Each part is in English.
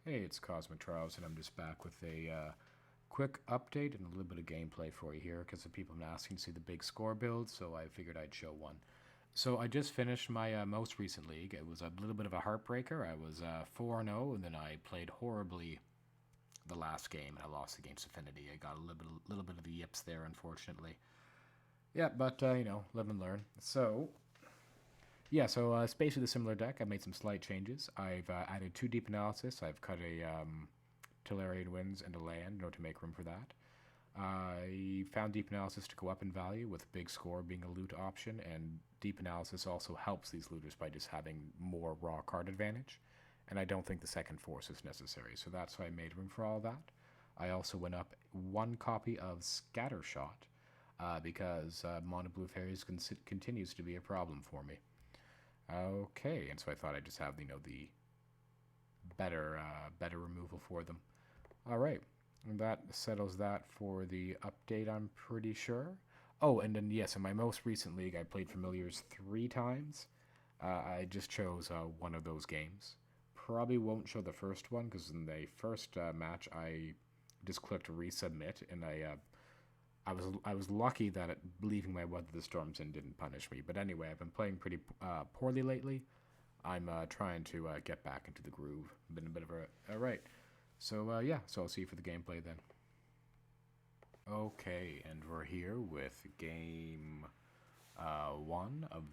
Hey, it's Cosmic Trials, and I'm just back with a quick update and a little bit of gameplay for you here because the people have been asking to see the big score build, so I figured I'd show one. So I just finished my most recent league. It was a little bit of a heartbreaker. I was 4-0, and then I played horribly the last game, and I lost against Affinity. I got a little bit of the yips there, unfortunately. Yeah, but, live and learn. So it's basically a similar deck. I made some slight changes. I've added 2 deep analysis. I've cut a Tolarian Winds and a land in order to make room for that. I found deep analysis to go up in value with big score being a loot option, and deep analysis also helps these looters by just having more raw card advantage. And I don't think the second force is necessary, so that's why I made room for all that. I also went up 1 copy of Scattershot because Mono Blue Fairies continues to be a problem for me. Okay, and so I thought I'd just have the better removal for them. All right, and that settles that for the update. I'm pretty sure. Oh, and then yes, in my most recent league, I played Familiars 3 times. I just chose one of those games. Probably won't show the first one because in the first match I just clicked resubmit, and I was lucky that leaving my Weather the Storms in didn't punish me. But anyway, I've been playing pretty poorly lately. I'm trying to get back into the groove. Been a bit of a right. So yeah, so I'll see you for the gameplay then. Okay, and we're here with game one of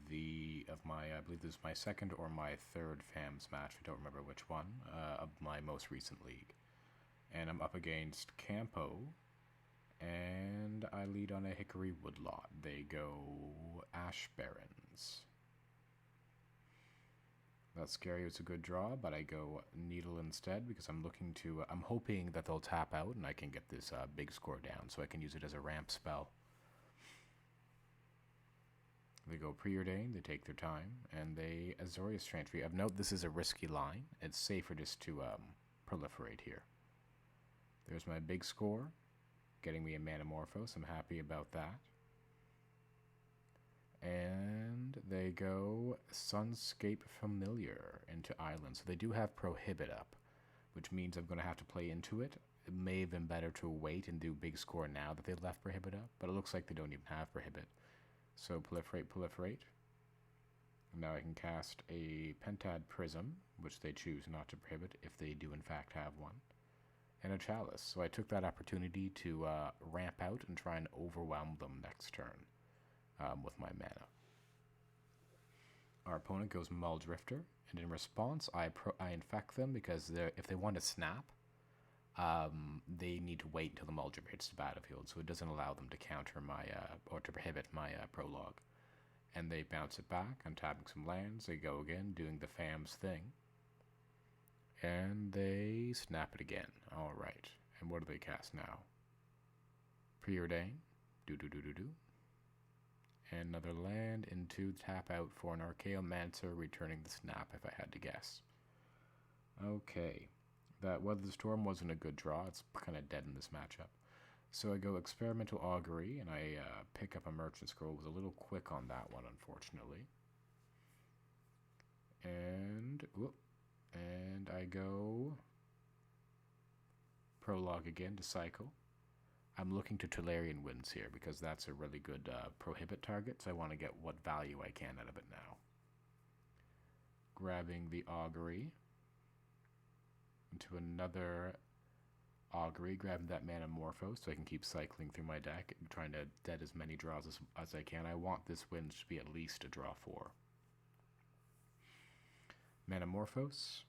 my, I believe this is my second or my third FAMS match. I don't remember which one of my most recent league. And I'm up against Campo, and I lead on a Hickory Woodlot. They go Ash Barrens. That's scary. It's a good draw, but I go Needle instead because I'm hoping that they'll tap out and I can get this big score down so I can use it as a ramp spell. They go Preordain, they take their time, and they Azorius Chantry. Of note, this is a risky line. It's safer just to proliferate here. There's my big score, getting me a Manamorphose. I'm happy about that. And they go Sunscape Familiar into Island. So they do have Prohibit up, which means I'm going to have to play into it. It may have been better to wait and do big score now that they left Prohibit up, but it looks like they don't even have Prohibit. So Proliferate. Now I can cast a Pentad Prism, which they choose not to prohibit if they do in fact have one, and a Chalice. So I took that opportunity to ramp out and try and overwhelm them next turn with my mana. Our opponent goes Muldrifter, and in response, I infect them because if they want to snap, they need to wait until the Muldrifter hits the battlefield, so it doesn't allow them to counter my or to prohibit my prologue. And they bounce it back, untapping some lands. They go again, doing the FAMS thing, and they snap it again. All right, and what do they cast now? Preordain, do. And another land into tap out for an Archaeomancer, returning the snap if I had to guess. Okay, that Weather the Storm wasn't a good draw. It's kind of dead in this matchup. So I go Experimental Augury, and I pick up a Merchant Scroll. Was a little quick on that one, unfortunately. And I go Prologue again to cycle. I'm looking to Tolarian Winds here because that's a really good prohibit target, so I want to get what value I can out of it now. Grabbing the Augury into another Augury, grabbing that Manamorphose so I can keep cycling through my deck, trying to dead as many draws as I can. I want this Wind to be at least a draw 4. Manamorphose.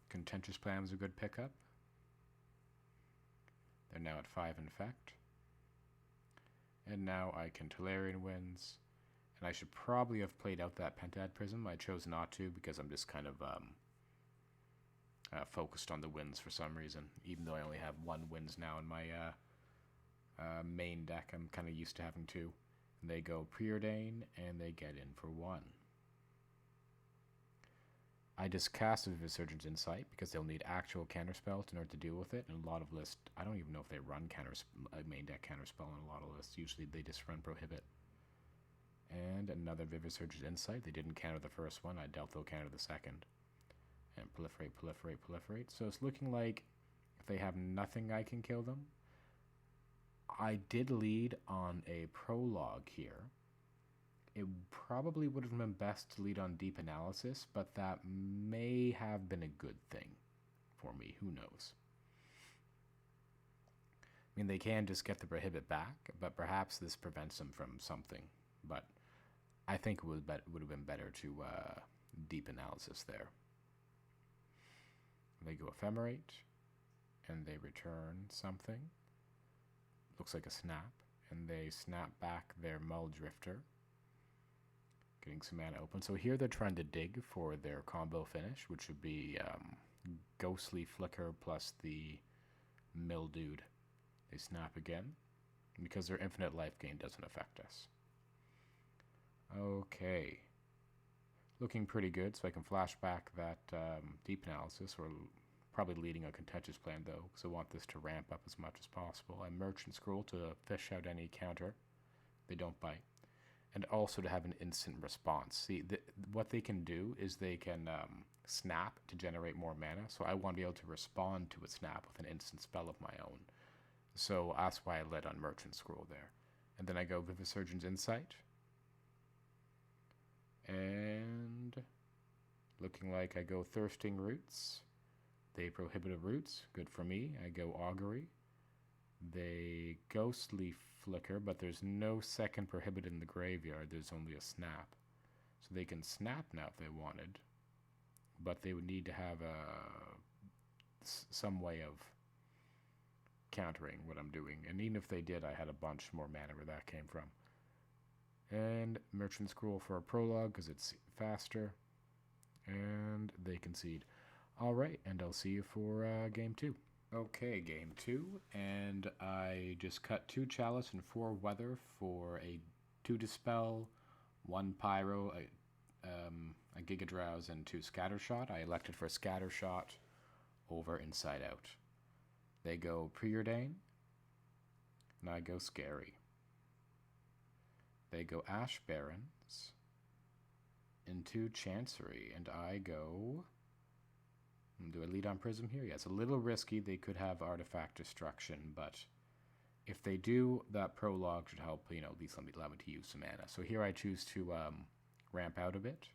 Contentious Plan is a good pickup. They're now at 5 Infect. And now I can Tolarian Winds. And I should probably have played out that Pentad Prism. I chose not to because I'm just kind of focused on the Winds for some reason. Even though I only have 1 Winds now in my main deck, I'm kind of used to having 2. And they go Preordain, and they get in for 1. I just cast a Vivisurgent's Insight because they'll need actual counterspells in order to deal with it. And a lot of lists, I don't even know if they run main deck counterspell in a lot of lists. Usually they just run Prohibit. And another Vivisurgent's Insight. They didn't counter the first one. I doubt they'll counter the second. And proliferate, proliferate, proliferate. So it's looking like if they have nothing, I can kill them. I did lead on a prologue here. It probably would have been best to lead on deep analysis, but that may have been a good thing for me. Who knows? I mean, they can just get the prohibit back, but perhaps this prevents them from something. But I think it would have been better to deep analysis there. They go ephemerate, and they return something. Looks like a snap, and they snap back their Mull Drifter, getting some mana open. So here they're trying to dig for their combo finish, which would be Ghostly Flicker plus the Mildewed. They snap again, because their infinite life gain doesn't affect us. Okay. Looking pretty good, so I can flash back that deep analysis, or probably leading a contentious plan though, because I want this to ramp up as much as possible. I Merchant Scroll to fish out any counter. They don't bite. And also to have an instant response. See, what they can do is they can snap to generate more mana, so I want to be able to respond to a snap with an instant spell of my own. So that's why I led on Merchant Scroll there. And then I go Vivisurgeon's Insight. And looking like I go Thirsting Roots. They Prohibitive Roots, good for me. I go Augury. They Ghostly Flicker, but there's no second Prohibit in the graveyard. There's only a snap. So they can snap now if they wanted. But they would need to have some way of countering what I'm doing. And even if they did, I had a bunch more mana where that came from. And Merchant Scroll for a prologue because it's faster. And they concede. Alright, and I'll see you for game 2. Okay, game 2, and I just cut 2 Chalice and 4 Weather for a 2 Dispel, 1 Pyro, a Giga Drowse, and 2 Scattershot. I elected for Scattershot over Inside Out. They go Preordain, and I go Scary. They go Ash Barrens into Chancery, and I go... Do I lead on Prism here? Yeah, it's a little risky. They could have Artifact Destruction, but if they do, that prologue should help, at least allow me to use some mana. So here I choose to ramp out a bit,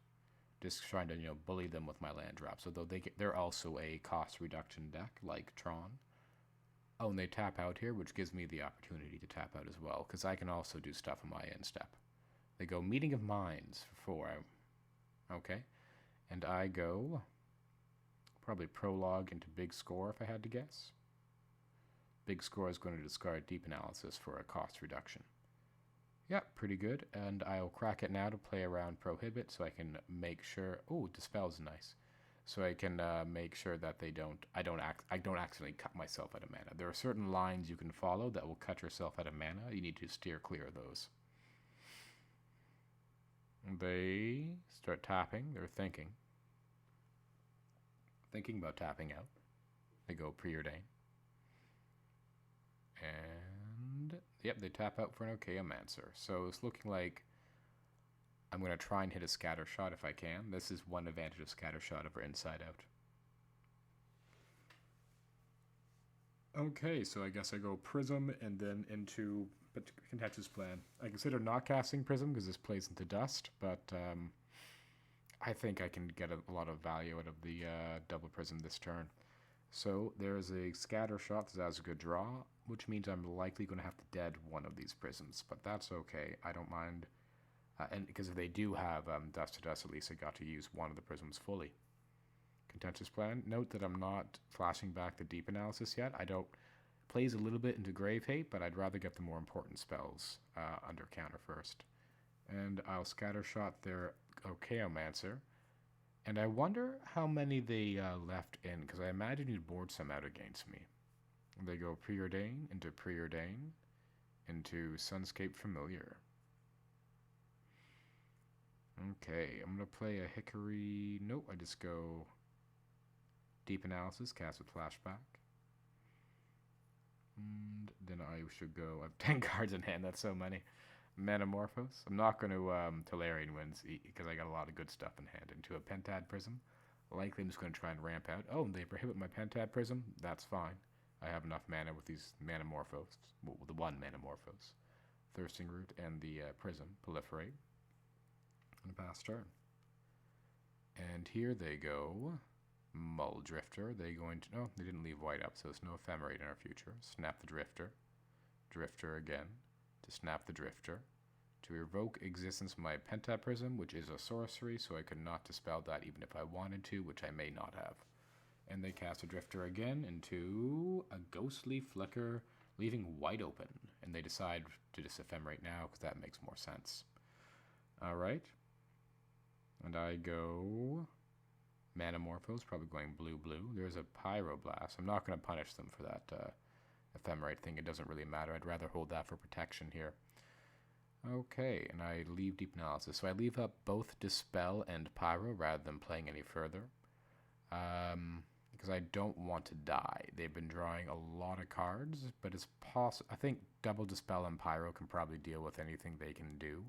just trying to, bully them with my land drops. Although they're also a cost reduction deck, like Tron. Oh, and they tap out here, which gives me the opportunity to tap out as well, because I can also do stuff on my end step. They go Meeting of Minds for 4. Okay. And I go... probably prologue into Big Score if I had to guess. Big Score is going to discard Deep Analysis for a cost reduction. Yeah, pretty good. And I'll crack it now to play around Prohibit so I can make sure... Oh, Dispel's nice. So I can make sure that I don't accidentally cut myself out of mana. There are certain lines you can follow that will cut yourself out of mana. You need to steer clear of those. They start tapping. They're thinking about tapping out. They go Preordain. And, yep, they tap out for an Ochaomancer. So it's looking like I'm going to try and hit a Scattershot if I can. This is one advantage of Scattershot over Inside Out. Okay, so I guess I go Prism and then into Contentious Plan. I consider not casting Prism because this plays into Dust, but... I think I can get a lot of value out of the double prism this turn. So there's a Scattershot that has a good draw, which means I'm likely going to have to dead one of these prisms, but that's okay. I don't mind. And because if they do have Dust to Dust, at least I got to use one of the prisms fully. Contentious Plan. Note that I'm not flashing back the Deep Analysis yet. Plays a little bit into Grave Hate, but I'd rather get the more important spells under counter first. And I'll Scattershot their Ochaomancer. And I wonder how many they left in, because I imagine you'd board some out against me. They go Preordain into Sunscape Familiar. Okay, I'm going to play a Hickory... Nope, I just go Deep Analysis, cast with Flashback. And then I should go... I have 10 cards in hand, that's so many. Metamorphose. I'm not going to Tolarian Winds because I got a lot of good stuff in hand. Into a Pentad Prism. Likely I'm just going to try and ramp out. Oh, they prohibit my Pentad Prism? That's fine. I have enough mana with these Manamorphos. Well, the one Manamorphos. Thirsting Root and the Prism proliferate. On a pass turn. And here they go. Mull Drifter. They going to... No, they didn't leave white up, so there's no Ephemerate in our future. Snap the Drifter. Drifter again. To snap the Drifter. To revoke existence of my Pentaprism, which is a sorcery, so I could not dispel that even if I wanted to, which I may not have. And they cast a Drifter again into a Ghostly Flicker, leaving white open. And they decide to just Ephemerate now, because that makes more sense. Alright. And I go... Manamorphos, probably going blue-blue. There's a Pyroblast. I'm not going to punish them for that Ephemerate thing. It doesn't really matter. I'd rather hold that for protection here. Okay, and I leave Deep Analysis. So I leave up both Dispel and Pyro rather than playing any further. Because I don't want to die. They've been drawing a lot of cards, but it's possible. I think double Dispel and Pyro can probably deal with anything they can do.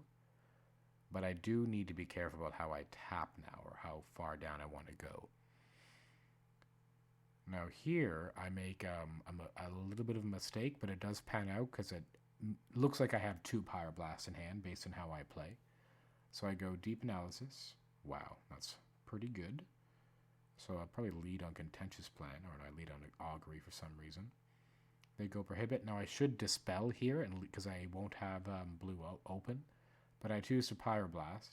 But I do need to be careful about how I tap now, or how far down I want to go. Now here, I make a little bit of a mistake, but it does pan out because it looks like I have 2 Pyroblasts in hand based on how I play. So I go Deep Analysis. Wow, that's pretty good. So I'll probably lead on Contentious Plan, or I lead on Augury for some reason. They go Prohibit. Now I should Dispel here, and because I won't have blue open. But I choose to Pyroblast.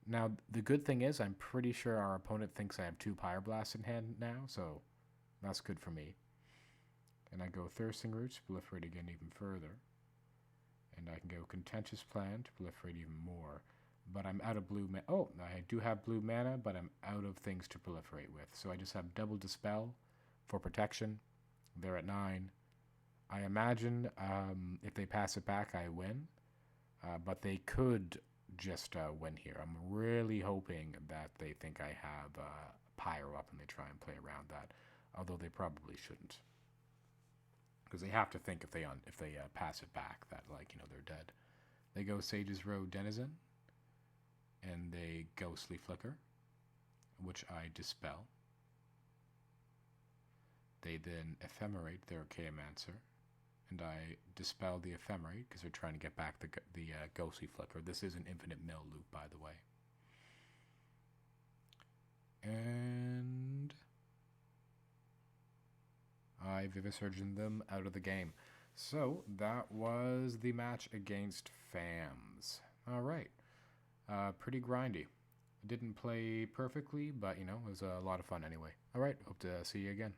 Now, the good thing is, I'm pretty sure our opponent thinks I have 2 Pyroblasts in hand now, so that's good for me. And I go Thirsting Roots, proliferate again even further. And I can go Contentious Plan to proliferate even more. But I'm out of blue mana. Oh, I do have blue mana, but I'm out of things to proliferate with. So I just have double Dispel for protection. They're at 9. I imagine if they pass it back, I win. But they could just win here. I'm really hoping that they think I have Pyro up and they try and play around that. Although they probably shouldn't. Because they have to think if they pass it back that, like, you know, they're dead. They go Sage's Road Denizen. And they Ghostly Flicker, which I Dispel. They then Ephemerate their Chaomancer. And I Dispel the Ephemerate because they're trying to get back the Ghostly Flicker. This is an infinite mill loop, by the way. And I Vivisurged them out of the game. So that was the match against Fams. All right. Pretty grindy. Didn't play perfectly, but, you know, it was a lot of fun anyway. All right. Hope to see you again.